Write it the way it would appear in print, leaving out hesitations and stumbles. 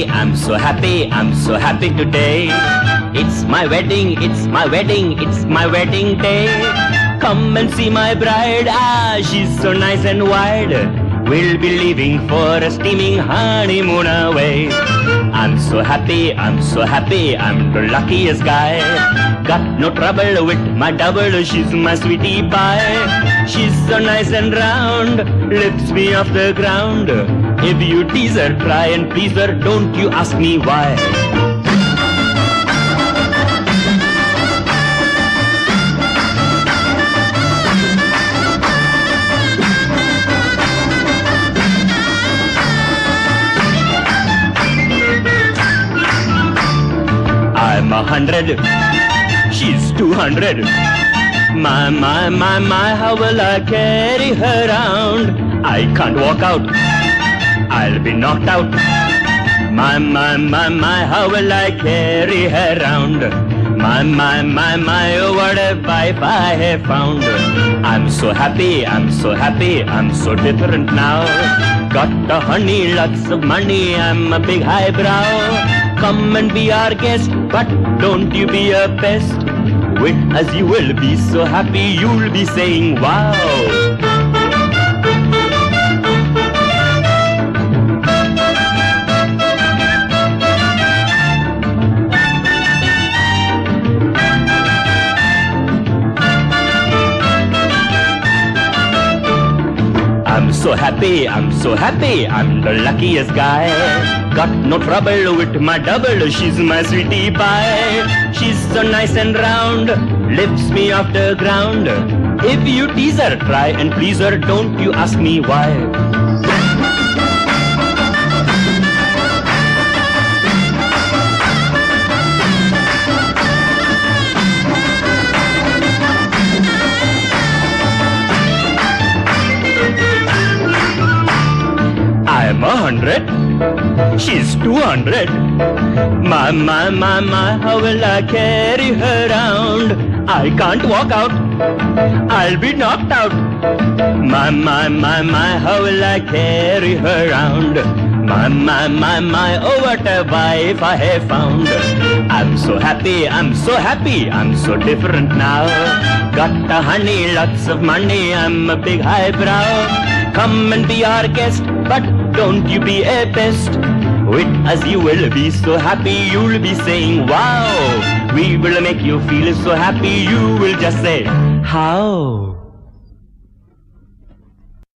I'm so happy, I'm so happy today. It's my wedding, it's my wedding, it's my wedding day. Come and see my bride, she's so nice and wide. We'll be leaving for a steaming honeymoon away. I'm so happy, I'm so happy, I'm the luckiest guy. Got no trouble with my double, she's my sweetie pie. She's so nice and round, lifts me off the ground. If you tease her, try and please her, don't you ask me why. I'm 100, she's 200. My, how will I carry her round? I can't walk out, I'll be knocked out. My, how will I carry her round? My, oh what a wife I have found. I'm so happy, I'm so happy, I'm so different now. Got the honey, lots of money, I'm a big highbrow. Come and be our guest, but don't you be a pest. Wait as you will be so happy, you'll be saying wow. I'm so happy, I'm so happy, I'm the luckiest guy. Got no trouble with my double, she's my sweetie pie. She's so nice and round, lifts me off the ground. If you tease her, try and please her, don't you ask me why. I'm 100, she's 200. My, how will I carry her round? I can't walk out, I'll be knocked out. My, how will I carry her round? My, oh what a wife I have found. I'm so happy, I'm so happy, I'm so different now. Got the honey, lots of money, I'm a big highbrow. Come and be our guest, but don't you be a pest. Wait as you will be so happy, you'll be saying wow. We will make you feel so happy, you will just say how.